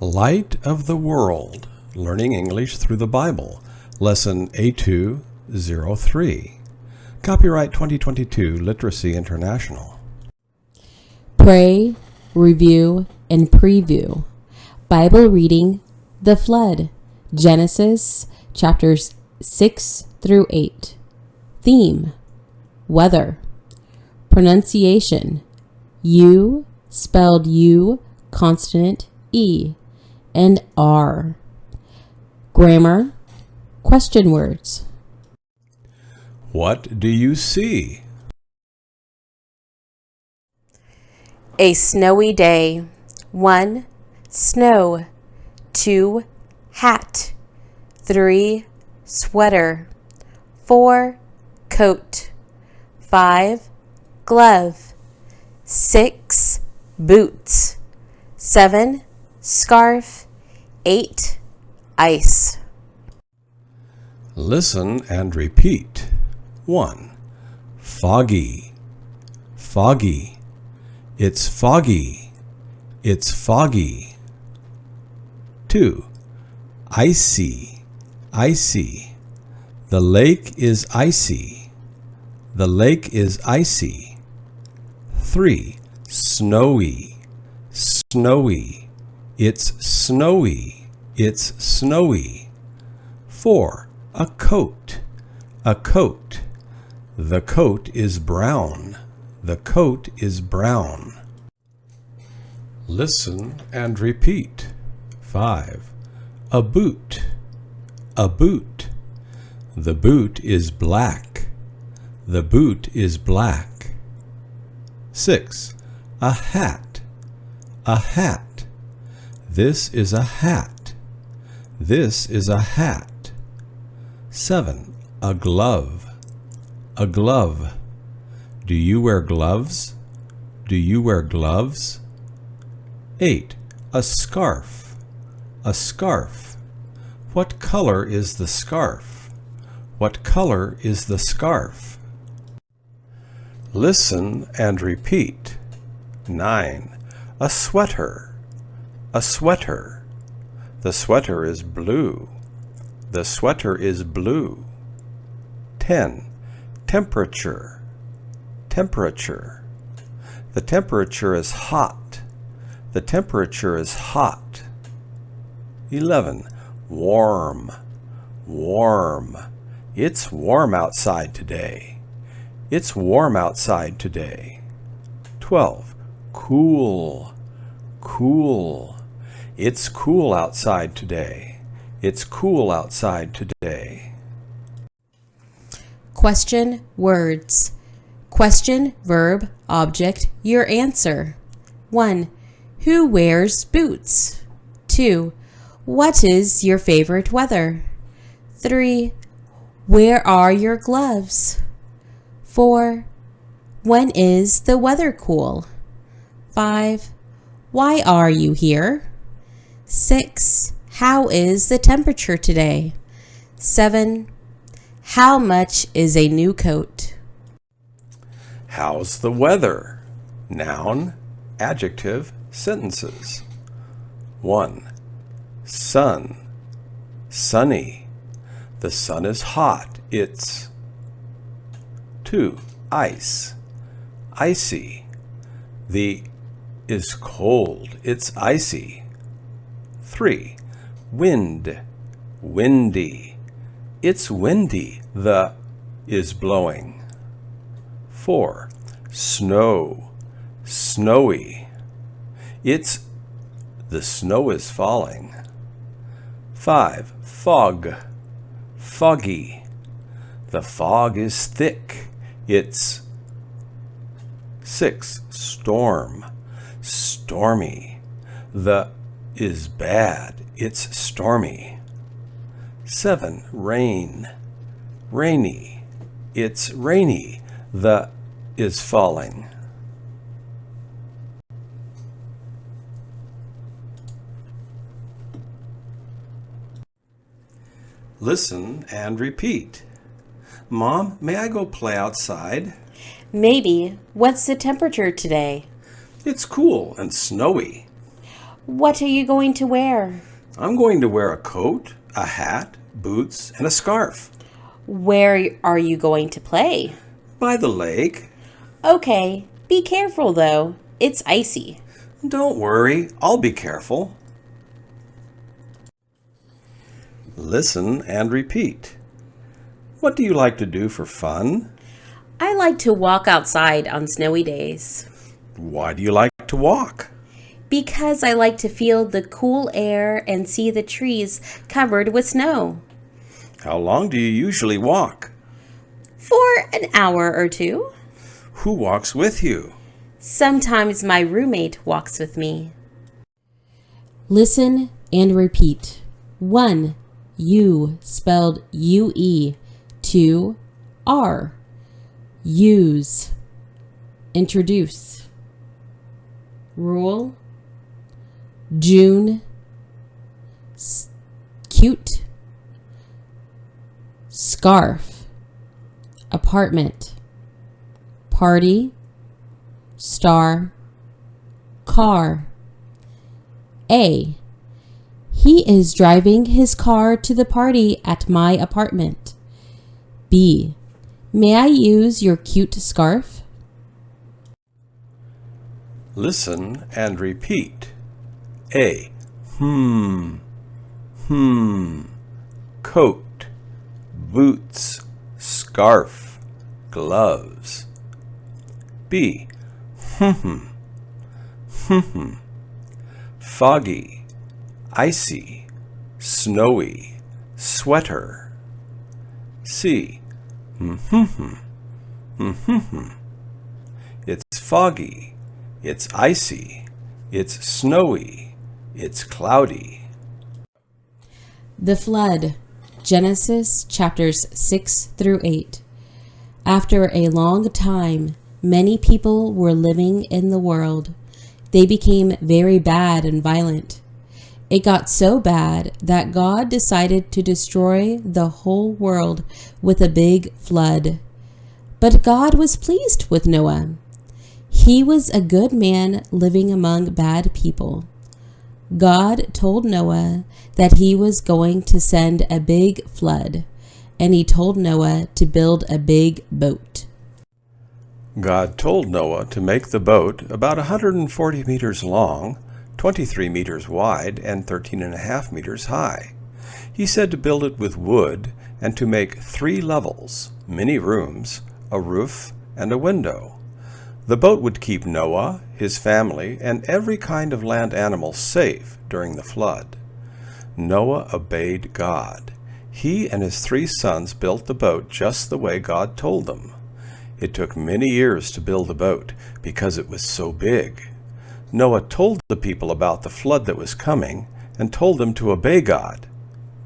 Light of the World, Learning English Through the Bible, Lesson A203. Copyright 2022, Literacy International. Pray, review, and preview. Bible reading, The Flood, Genesis, chapters 6 through 8. Theme, Weather. Pronunciation, U, spelled U, consonant E, and R. Grammar, question words. What do you see? A snowy day. 1. Snow. 2. Hat. 3. Sweater. 4. Coat. 5. Glove. 6. Boots. 7. Scarf. 8. Ice. Listen and repeat. 1. Foggy. Foggy. It's foggy. It's foggy. 2. Icy. Icy. The lake is icy. The lake is icy. 3. Snowy. Snowy. It's snowy. It's snowy. 4. A coat. A coat. The coat is brown. The coat is brown. Listen and repeat. 5. A boot. A boot. The boot is black. The boot is black. 6. A hat. A hat. This is a hat. This is a hat. 7. A glove. A glove. Do you wear gloves? Do you wear gloves? 8. A scarf. A scarf. What color is the scarf? What color is the scarf? Listen and repeat. 9. A sweater. A sweater. The sweater is blue. The sweater is blue. 10. Temperature. Temperature. The temperature is hot. The temperature is hot. 11. Warm. Warm. It's warm outside today. It's warm outside today. 12. Cool. Cool. It's cool outside today. It's cool outside today. Question words. Question, verb, object, your answer. 1. Who wears boots? 2. What is your favorite weather? 3. Where are your gloves? 4. When is the weather cool? 5. Why are you here? 6. How is the temperature today? 7. How much is a new coat? How's the weather? Noun, adjective, sentences. 1. Sun. Sunny. The sun is hot. It's. 2. Ice. Icy. The is cold. It's icy. 3. Wind. Windy. It's windy. The is blowing. 4. Snow. Snowy. It's the snow is falling. 5. Fog. Foggy. The fog is thick. It's. 6. Storm. Stormy. The is bad. It's stormy. 7. Rain. Rainy. It's rainy. The is falling. Listen and repeat. Mom, may I go play outside? Maybe. What's the temperature today? It's cool and snowy. What are you going to wear? I'm going to wear a coat, a hat, boots, and a scarf. Where are you going to play? By the lake. Okay, be careful though. It's icy. Don't worry, I'll be careful. Listen and repeat. What do you like to do for fun? I like to walk outside on snowy days. Why do you like to walk? Because I like to feel the cool air and see the trees covered with snow. How long do you usually walk? For an hour or two. Who walks with you? Sometimes my roommate walks with me. Listen and repeat. 1. U, spelled U-E. 2. R. Use. Introduce. Rule. June. Cute. Scarf. Apartment. Party. Star. Car. A. He is driving his car to the party at my apartment. B. May I use your cute scarf? Listen and repeat. A. Coat, boots, scarf, gloves. B. Foggy, icy, snowy, sweater. C. It's foggy, it's icy, it's snowy, it's cloudy. The flood. Genesis chapters 6 through 8. After a long time, many people were living in the world. They became very bad and violent. It got so bad that God decided to destroy the whole world with a big flood. But God was pleased with Noah. He was a good man living among bad people. God told Noah that he was going to send a big flood, and he told Noah to build a big boat. God told Noah to make the boat about 140 meters long, 23 meters wide, and 13.5 meters high. He said to build it with wood and to make 3 levels, many rooms, a roof, and a window. The boat would keep Noah, his family, and every kind of land animal safe during the flood. Noah obeyed God. He and his 3 sons built the boat just the way God told them. It took many years to build the boat because it was so big. Noah told the people about the flood that was coming and told them to obey God,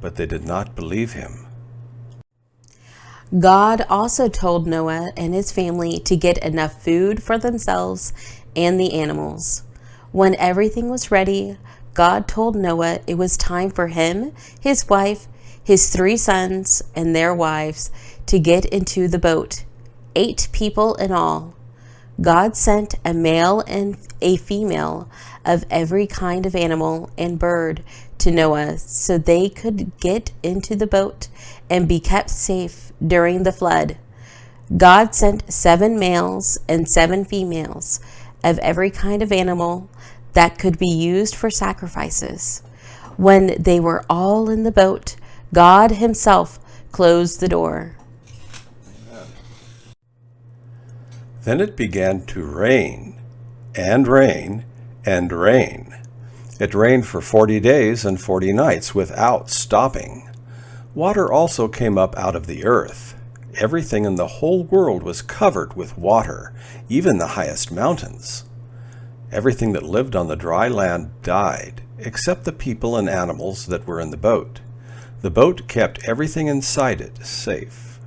but they did not believe him. God also told Noah and his family to get enough food for themselves and the animals. When everything was ready, God told Noah it was time for him, his wife, his 3 sons, and their wives to get into the boat, 8 people in all. God sent a male and a female of every kind of animal and bird to Noah so they could get into the boat and be kept safe during the flood. God sent 7 males and 7 females of every kind of animal that could be used for sacrifices. When they were all in the boat, God himself closed the door. Then it began to rain, and rain, and rain. It rained for 40 days and 40 nights without stopping. Water also came up out of the earth. Everything in the whole world was covered with water, even the highest mountains. Everything that lived on the dry land died, except the people and animals that were in the boat. The boat kept everything inside it safe.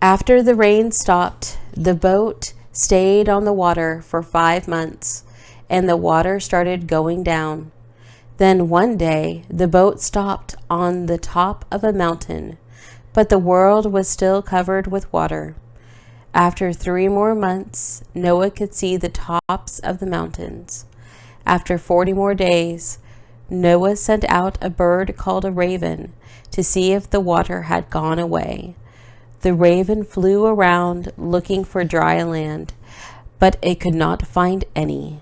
After the rain stopped, the boat stayed on the water for 5 months, and the water started going down. Then one day, the boat stopped on the top of a mountain, but the world was still covered with water. After 3 more months, Noah could see the tops of the mountains. After 40 more days, Noah sent out a bird called a raven to see if the water had gone away. The raven flew around looking for dry land, but it could not find any.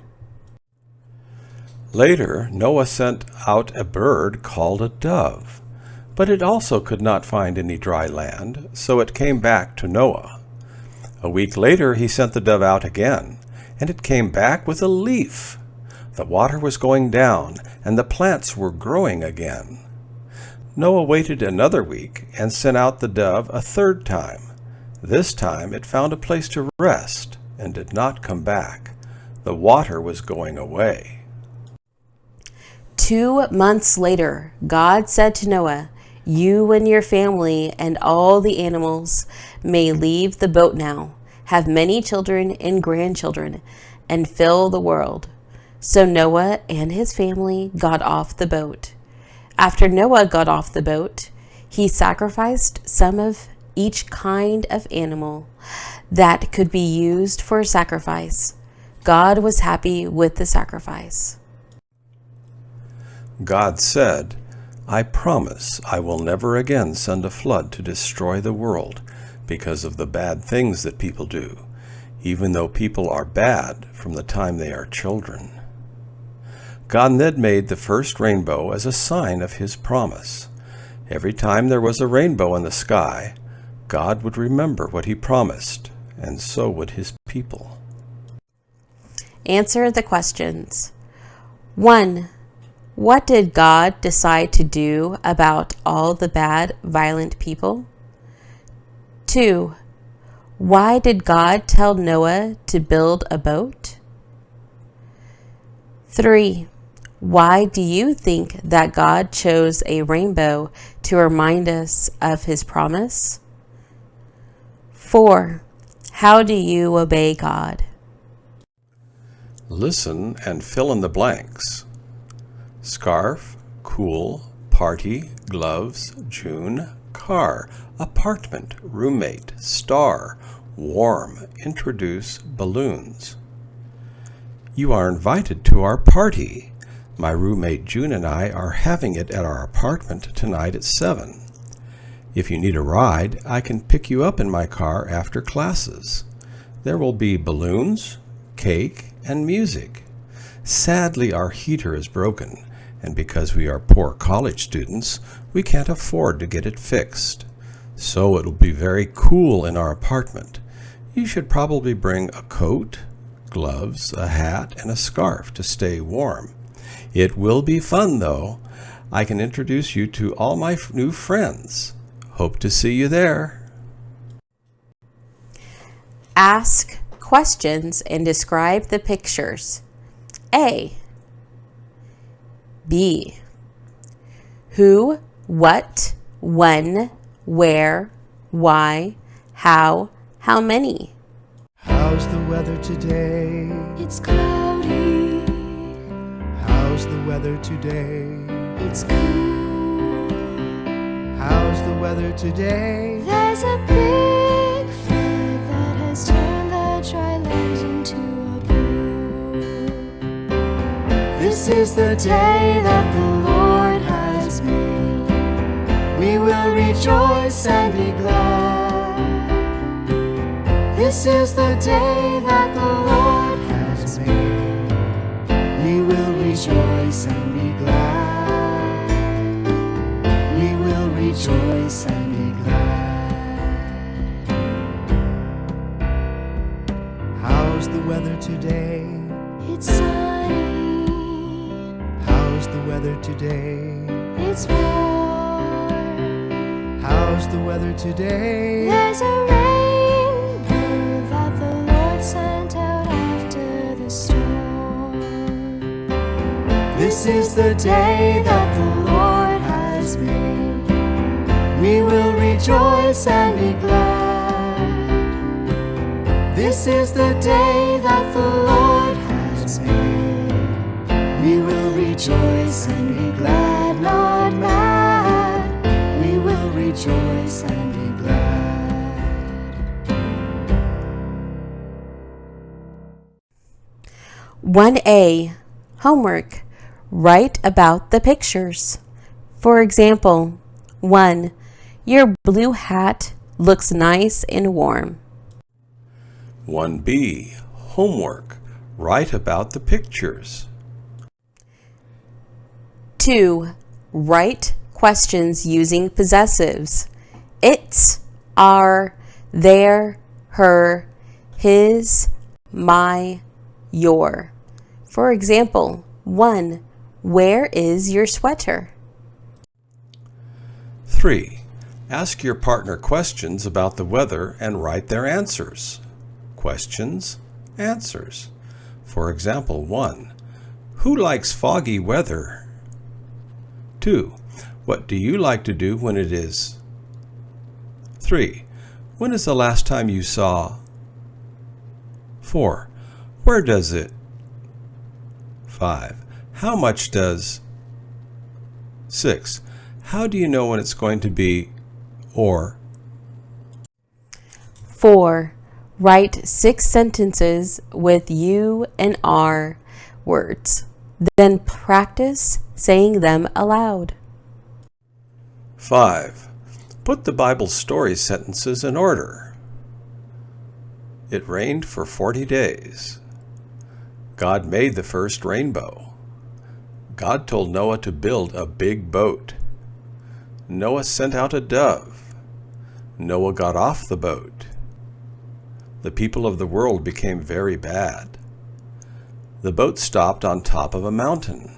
Later, Noah sent out a bird called a dove, but it also could not find any dry land, so it came back to Noah. A week later, he sent the dove out again, and it came back with a leaf. The water was going down, and the plants were growing again. Noah waited another week and sent out the dove a third time. This time it found a place to rest and did not come back. The water was going away. 2 months later, God said to Noah, "You and your family and all the animals may leave the boat now, have many children and grandchildren, and fill the world." So Noah and his family got off the boat. After Noah got off the boat, he sacrificed some of each kind of animal that could be used for sacrifice. God was happy with the sacrifice. God said, "I promise I will never again send a flood to destroy the world because of the bad things that people do, even though people are bad from the time they are children." God then made the first rainbow as a sign of his promise. Every time there was a rainbow in the sky, God would remember what he promised, and so would his people. Answer the questions. 1. What did God decide to do about all the bad, violent people? 2. Why did God tell Noah to build a boat? 3. Why do you think that God chose a rainbow to remind us of his promise? 4. How do you obey God? Listen and fill in the blanks. Scarf, cool, party, gloves, June, car, apartment, roommate, star, warm, introduce, balloons. You are invited to our party. My roommate June and I are having it at our apartment tonight at 7. If you need a ride, I can pick you up in my car after classes. There will be balloons, cake, and music. Sadly, our heater is broken, and because we are poor college students, we can't afford to get it fixed. So it'll be very cool in our apartment. You should probably bring a coat, gloves, a hat, and a scarf to stay warm. It will be fun, though. I can introduce you to all my new friends. Hope to see you there. Ask questions and describe the pictures. A. B. Who, what, when, where, why, how many? How's the weather today? It's cloudy. How's the weather today? It's cool. How's the weather today? There's a big flood that has turned the dry land into a pool. This is the day that the Lord has made. We will rejoice and be glad. This is the day that the Lord has made. We will rejoice and be glad. We will rejoice and be glad. How's the weather today? It's sunny. How's the weather today? It's warm. How's the weather today? There's a rainbow that the Lord sent out after the storm. This is the day that the Lord has made. We will rejoice and be glad. This is the day that the Lord has made. We will rejoice and be glad, not mad. We will rejoice and be glad. 1A. Homework. Write about the pictures. For example, 1. Your blue hat looks nice and warm. 1B. Homework. Write about the pictures. 2. Write questions using possessives. It's, our, their, her, his, my, your. For example, 1. Where is your sweater? 3. Ask your partner questions about the weather and write their answers. Questions, answers. For example, 1. Who likes foggy weather? 2. What do you like to do when it is? 3. When is the last time you saw? 4. Where does it? 5. How much does? 6. How do you know when it's going to be? Or 4. Write 6 sentences with you and are words. Then practice saying them aloud. 5. Put the Bible story sentences in order. It rained for 40 days. God made the first rainbow. God told Noah to build a big boat. Noah sent out a dove. Noah got off the boat. The people of the world became very bad. The boat stopped on top of a mountain.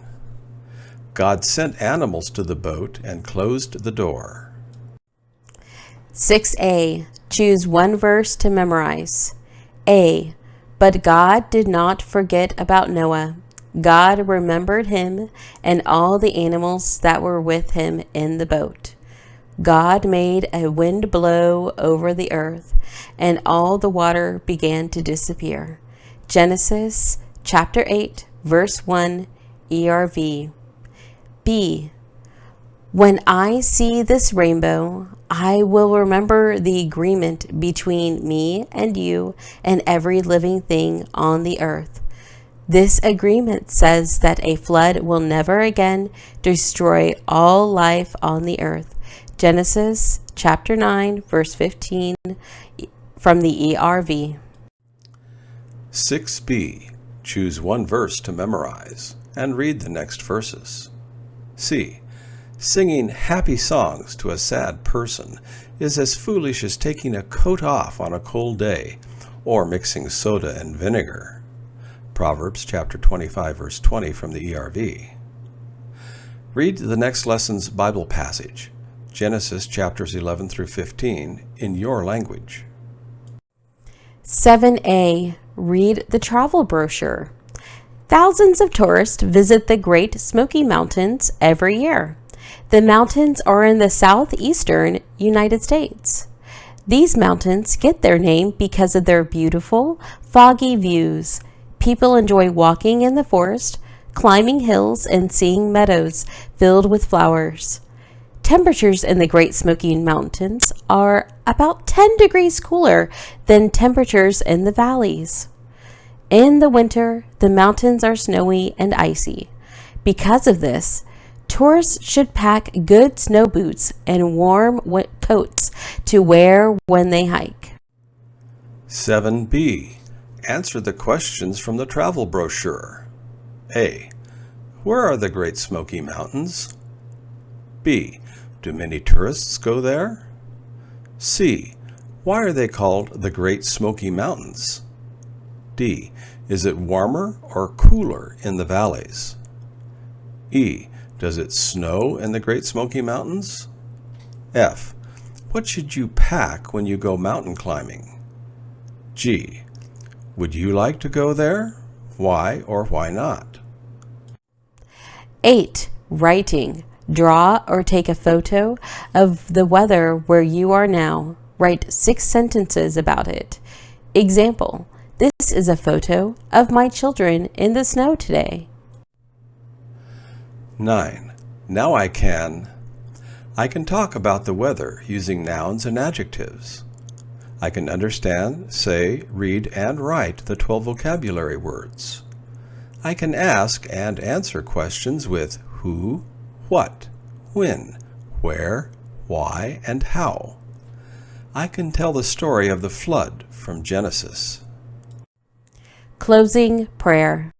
God sent animals to the boat and closed the door. 6a. Choose one verse to memorize. A. But God did not forget about Noah. God remembered him and all the animals that were with him in the boat. God made a wind blow over the earth, and all the water began to disappear. Genesis chapter 8, verse 1, ERV. B. When I see this rainbow, I will remember the agreement between me and you and every living thing on the earth. This agreement says that a flood will never again destroy all life on the earth. Genesis chapter 9, verse 15 from the ERV. 6b. Choose one verse to memorize and read the next verses. C. Singing happy songs to a sad person is as foolish as taking a coat off on a cold day or mixing soda and vinegar. Proverbs chapter 25, verse 20 from the ERV. Read the next lesson's Bible passage, Genesis chapters 11 through 15, in your language. 7a. Read the travel brochure. Thousands of tourists visit the Great Smoky Mountains every year. The mountains are in the southeastern United States. These mountains get their name because of their beautiful, foggy views. People enjoy walking in the forest, climbing hills, and seeing meadows filled with flowers. Temperatures in the Great Smoky Mountains are about 10 degrees cooler than temperatures in the valleys. In the winter, the mountains are snowy and icy. Because of this, tourists should pack good snow boots and warm coats to wear when they hike. 7b. Answer the questions from the travel brochure. A. Where are the Great Smoky Mountains? B. Do many tourists go there? C. Why are they called the Great Smoky Mountains? D. Is it warmer or cooler in the valleys? E. Does it snow in the Great Smoky Mountains? F. What should you pack when you go mountain climbing? G. Would you like to go there? Why or why not? 8. Writing. Draw or take a photo of the weather where you are now. Write 6 sentences about it. Example: this is a photo of my children in the snow today. 9. Now I can talk about the weather using nouns and adjectives. I can understand, say, read, and write the 12 vocabulary words. I can ask and answer questions with who, what, when, where, why, and how. I can tell the story of the flood from Genesis. Closing prayer.